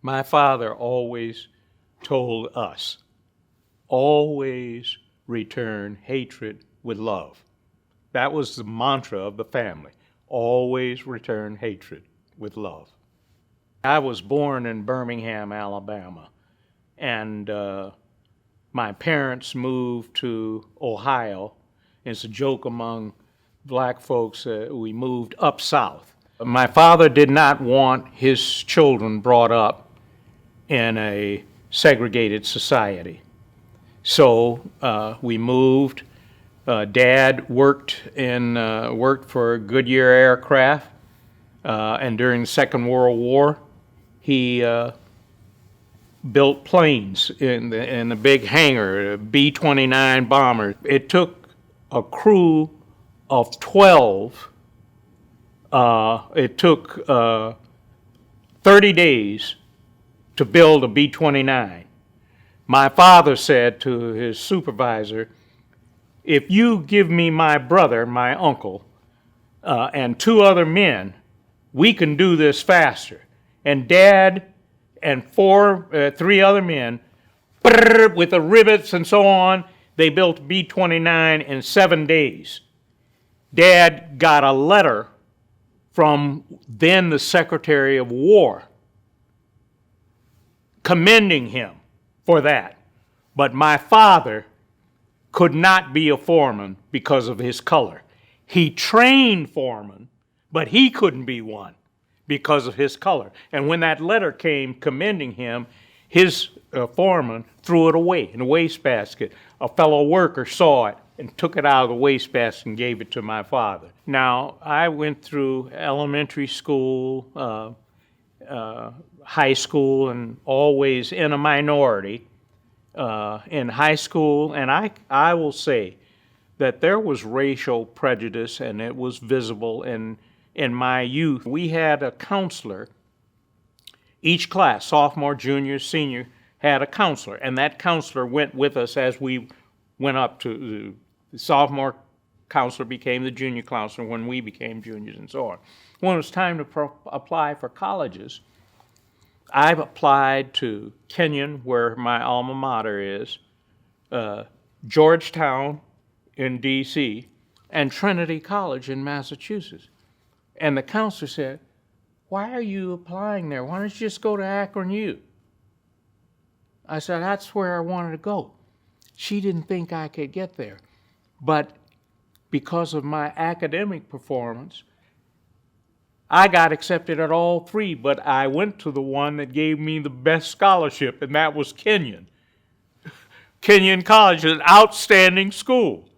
My father always told us, always return hatred with love. That was the mantra of the family. Always return hatred with love. I was born in Birmingham, Alabama, and my parents moved to Ohio. It's a joke among black folks that we moved up south. My father did not want his children brought up in a segregated society. So we moved. Dad worked for Goodyear Aircraft, and during the Second World War, he built planes in the big hangar, B-29 bombers. It took a crew of 12. It took 30 days to build a B-29. My father said to his supervisor, if you give me my brother, my uncle, and two other men, we can do this faster. And Dad and three other men, with the rivets and so on, they built B-29 in 7 days. Dad got a letter from then the Secretary of War commending him for that. But my father could not be a foreman because of his color. He trained foremen, but he couldn't be one because of his color. And when that letter came commending him, his foreman threw it away in a wastebasket. A fellow worker saw it and took it out of the wastebasket and gave it to my father. Now, I went through elementary school, high school, and always in a minority in high school, and I will say that there was racial prejudice, and it was visible in my youth. We had a counselor. Each class, sophomore, junior, senior, had a counselor, and that counselor went with us as we went up to the sophomore counselor became the junior counselor when we became juniors and so on. When it was time to apply for colleges, I've applied to Kenyon, where my alma mater is, Georgetown in D.C., and Trinity College in Massachusetts. And the counselor said, why are you applying there? Why don't you just go to Akron U? I said, that's where I wanted to go. She didn't think I could get there. But because of my academic performance, I got accepted at all three, but I went to the one that gave me the best scholarship, and that was Kenyon. Kenyon College is an outstanding school.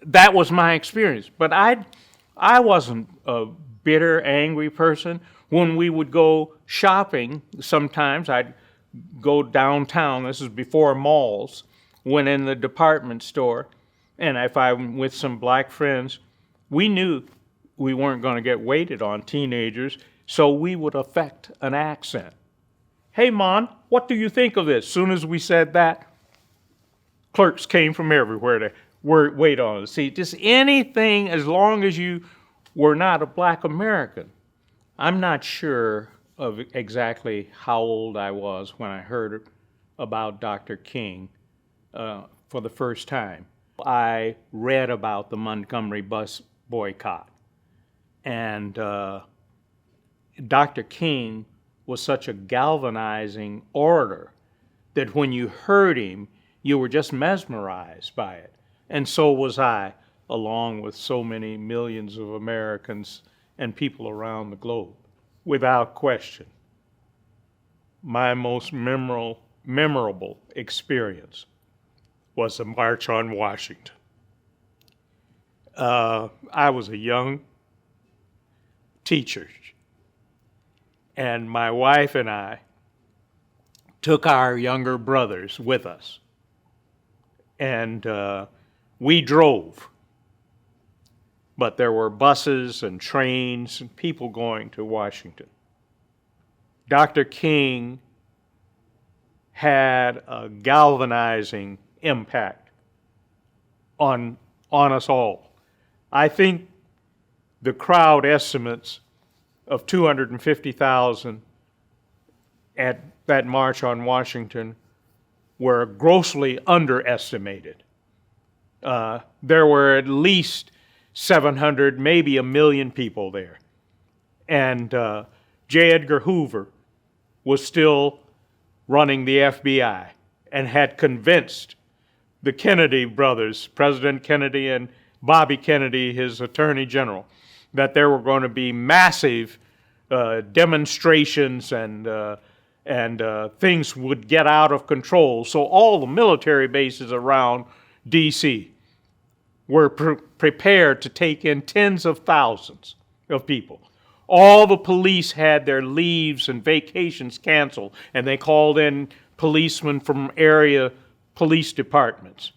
That was my experience. But I wasn't a bitter, angry person. When we would go shopping, sometimes I'd go downtown. This is before malls. Went in the department store, and if I'm with some black friends, we knew we weren't going to get waited on, teenagers, so we would affect an accent. Hey, Mon, what do you think of this? As soon as we said that, clerks came from everywhere to wait on us. See, just anything, as long as you were not a black American. I'm not sure of exactly how old I was when I heard about Dr. King for the first time. I read about the Montgomery bus boycott. And Dr. King was such a galvanizing orator that when you heard him, you were just mesmerized by it. And so was I, along with so many millions of Americans and people around the globe. Without question, my most memorable experience was the March on Washington. I was a young teacher, and my wife and I took our younger brothers with us, and we drove. But there were buses and trains and people going to Washington. Dr. King had a galvanizing impact on us all. I think the crowd estimates of 250,000 at that March on Washington were grossly underestimated. There were at least 700, maybe a million people there. And J. Edgar Hoover was still running the FBI and had convinced the Kennedy brothers, President Kennedy and Bobby Kennedy, his attorney general, that there were going to be massive demonstrations and things would get out of control. So all the military bases around D.C. were prepared to take in tens of thousands of people. All the police had their leaves and vacations canceled, and they called in policemen from area police departments.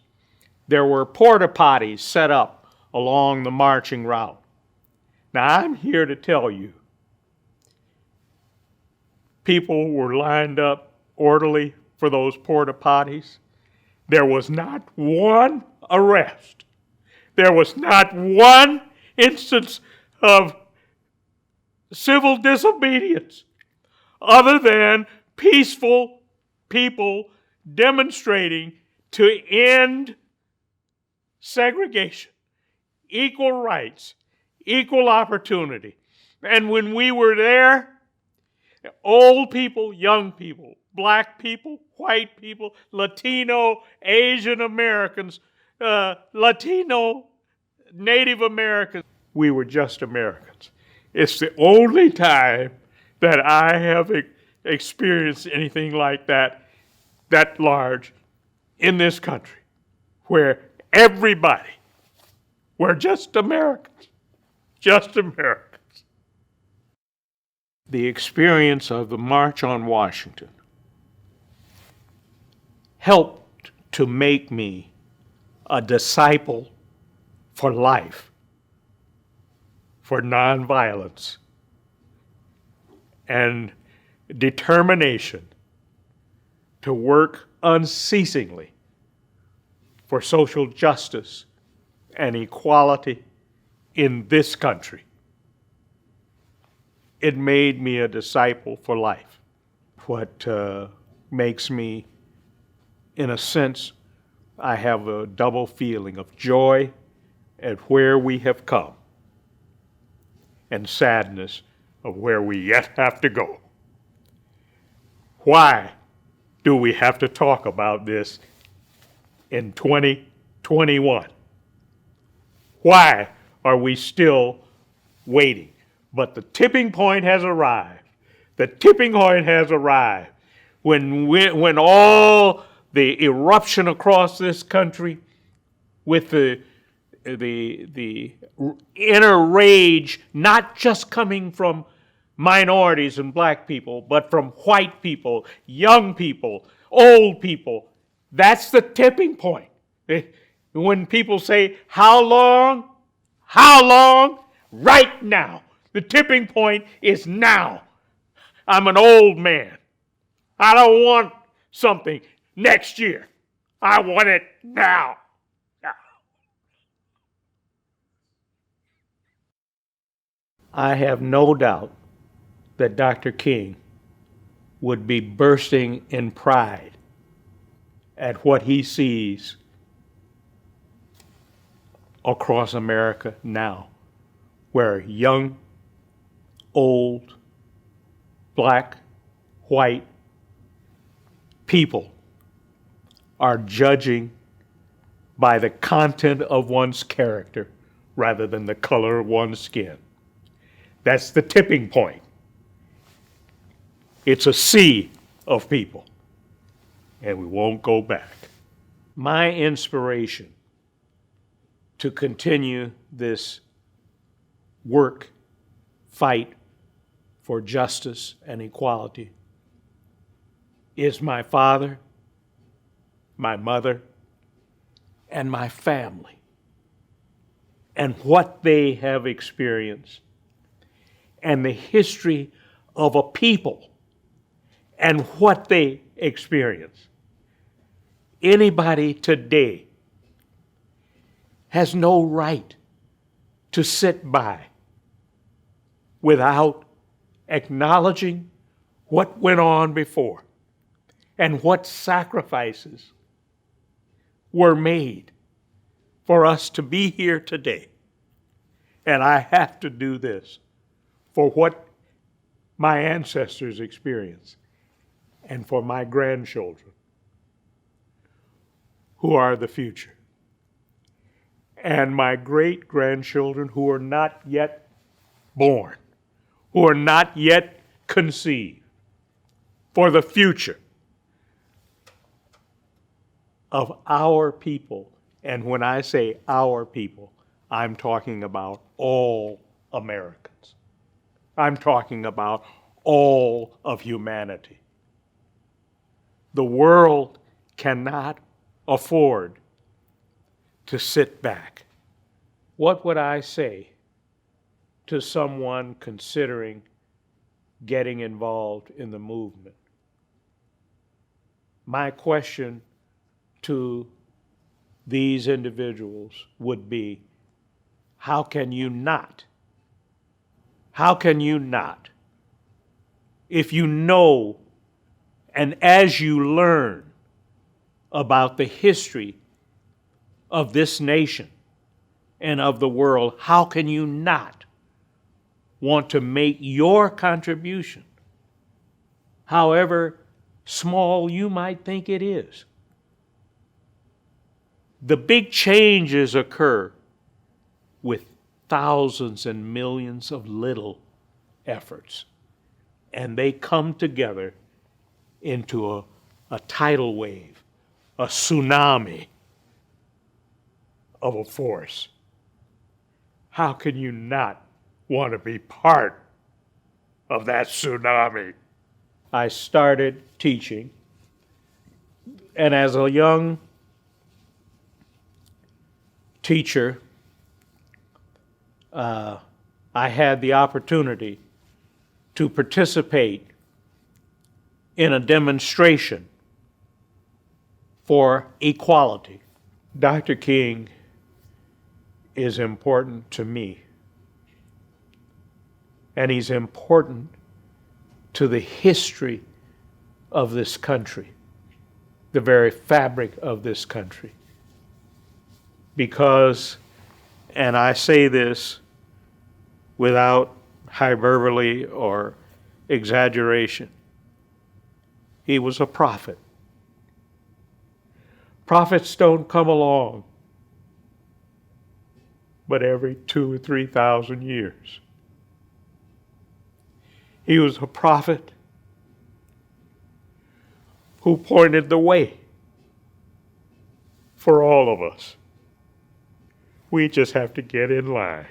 There were porta potties set up along the marching route. Now, I'm here to tell you, people were lined up orderly for those porta potties. There was not one arrest. There was not one instance of civil disobedience other than peaceful people demonstrating to end segregation, equal rights, equal opportunity. And when we were there, old people, young people, black people, white people, Latino, Asian Americans, Latino, Native Americans, we were just Americans. It's the only time that I have experienced anything like that large in this country, where everybody were just Americans, just Americans. The experience of the March on Washington helped to make me a disciple for life, for nonviolence, and determination to work unceasingly for social justice and equality in this country. It made me a disciple for life. What makes me, in a sense, I have a double feeling of joy at where we have come and sadness of where we yet have to go. Why do we have to talk about this in 2021? Why are we still waiting? But the tipping point has arrived. The tipping point has arrived when all the eruption across this country with the inner rage, not just coming from minorities and black people, but from white people, young people, old people. That's the tipping point. When people say, how long? How long? Right now. The tipping point is now. I'm an old man. I don't want something next year. I want it now. I have no doubt that Dr. King would be bursting in pride at what he sees across America now, where young, old, black, white people are judging by the content of one's character rather than the color of one's skin. That's the tipping point. It's a sea of people, and we won't go back. My inspiration to continue this work, fight for justice and equality is my father, my mother, and my family, and what they have experienced, and the history of a people and what they experience. Anybody today has no right to sit by without acknowledging what went on before and what sacrifices were made for us to be here today. And I have to do this for what my ancestors experienced and for my grandchildren who are the future, and my great-grandchildren who are not yet born, who are not yet conceived, for the future of our people. And when I say our people, I'm talking about all Americans. I'm talking about all of humanity. The world cannot afford to sit back. What would I say to someone considering getting involved in the movement? My question to these individuals would be, how can you not? How can you not? If you know and as you learn about the history of this nation and of the world, how can you not want to make your contribution, however small you might think it is? The big changes occur with thousands and millions of little efforts, and they come together into a tidal wave, a tsunami of a force. How can you not want to be part of that tsunami? I started teaching, and as a young teacher, I had the opportunity to participate in a demonstration for equality. Dr. King is important to me, and he's important to the history of this country, the very fabric of this country. Because, and I say this without hyperbole or exaggeration, he was a prophet. Prophets don't come along but every 2,000 or 3,000 years. He was a prophet who pointed the way for all of us. We just have to get in line.